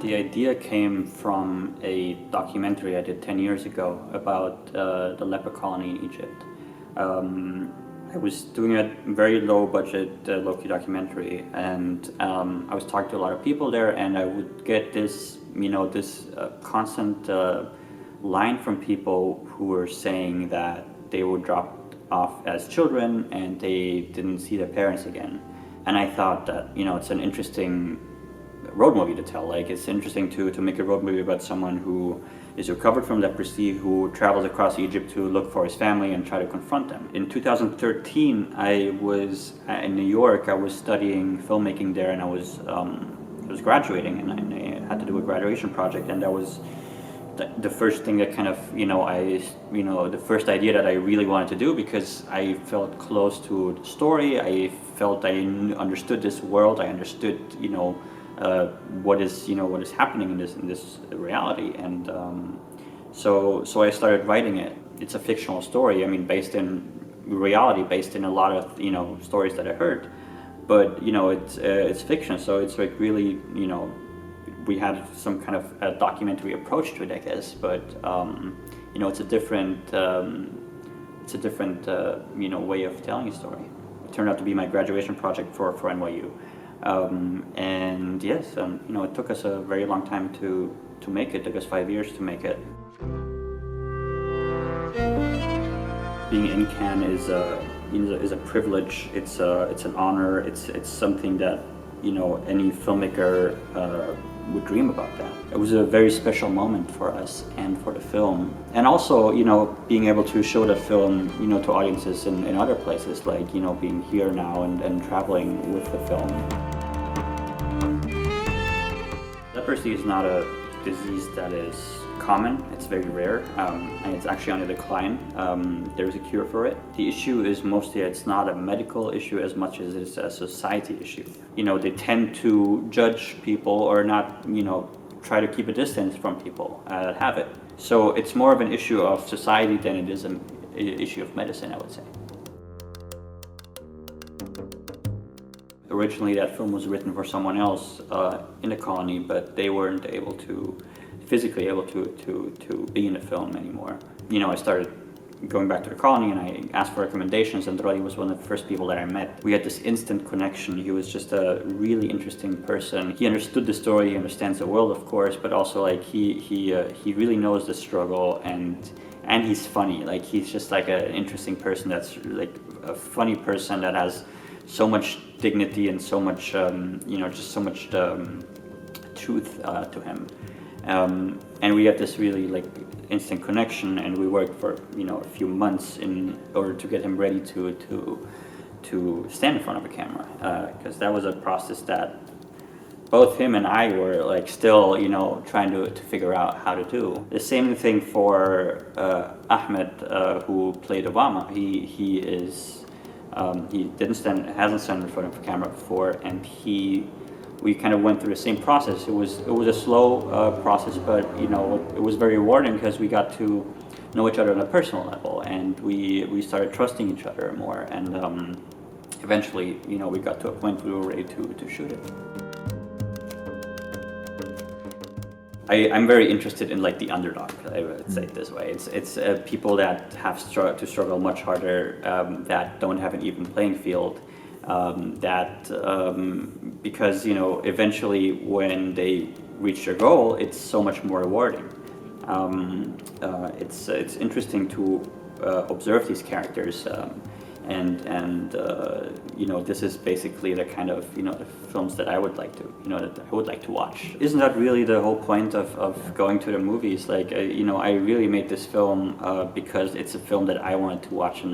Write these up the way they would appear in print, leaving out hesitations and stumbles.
The idea came from a documentary I did 10 years ago about the leper colony in Egypt. I was doing a very low budget, low-key documentary, and I was talking to a lot of people there, and I would get this, this constant line from people who were saying that they were dropped off as children and they didn't see their parents again. And I thought that, it's an interesting road movie to tell. Like, it's interesting to make a road movie about someone who is recovered from leprosy, who travels across Egypt to look for his family and try to confront them. In 2013, I was in New York. I was studying filmmaking there, and I was graduating, and I had to do a graduation project, and that was the first thing that kind of, the first idea that I really wanted to do, because I felt close to the story. I felt I understood this world. I understood, what is happening in this reality, and so I started writing it. It's a fictional story. I mean, based in reality, based in a lot of stories that I heard, but it's fiction. So it's like really we had some kind of a documentary approach to it, I guess, but it's a different way of telling a story. It turned out to be my graduation project for NYU. And yes, it took us a very long time to make it. It took us 5 years to make it. Being in Cannes is a privilege. It's an honor. It's something that any filmmaker would dream about. That it was a very special moment for us and for the film, and also being able to show the film to audiences in other places, like being here now and traveling with the film. Leprosy is not a disease that is common. It's very rare, and it's actually on the decline. There's a cure for it. The issue is mostly it's not a medical issue as much as it's a society issue. They tend to judge people or not, try to keep a distance from people that have it. So it's more of an issue of society than it is an issue of medicine, I would say. Originally, that film was written for someone else in the colony, but they weren't physically able to be in the film anymore. I started going back to the colony, and I asked for recommendations, and Roddy was one of the first people that I met. We had this instant connection. He was just a really interesting person. He understood the story, he understands the world, of course, but also like he really knows the struggle, and he's funny. Like, he's just like an interesting person that's like a funny person that has so much dignity and so much, just so much truth to him. And we had this really like instant connection, and we worked for a few months in order to get him ready to stand in front of a camera, because that was a process that both him and I were like still trying to figure out how to do. The same thing for Ahmed, who played Obama. He hasn't stood in front of a camera before, and we kind of went through the same process. It was a slow process, but it was very rewarding because we got to know each other on a personal level, and we started trusting each other more, and eventually we got to a point we were ready to shoot it. I'm very interested in like the underdog. I would say it this way. It's people that have to struggle much harder, that don't have an even playing field. Because eventually when they reach their goal, it's so much more rewarding. It's interesting to observe these characters, and this is basically the kind of the films that I would like to watch. Isn't that really the whole point of going to the movies? Like I really made this film because it's a film that I wanted to watch in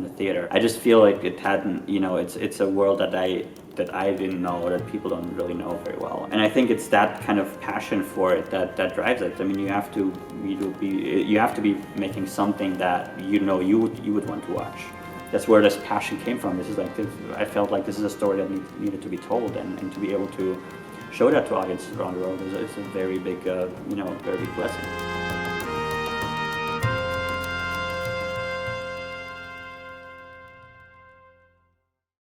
the theater. I just feel like it hadn't, it's a world that I didn't know, or that people don't really know very well. And I think it's that kind of passion for it that drives it. I mean, you have to be making something that you would want to watch. That's where this passion came from. I felt like this is a story that needed to be told, and to be able to show that to audiences around the world is a very big, very big blessing.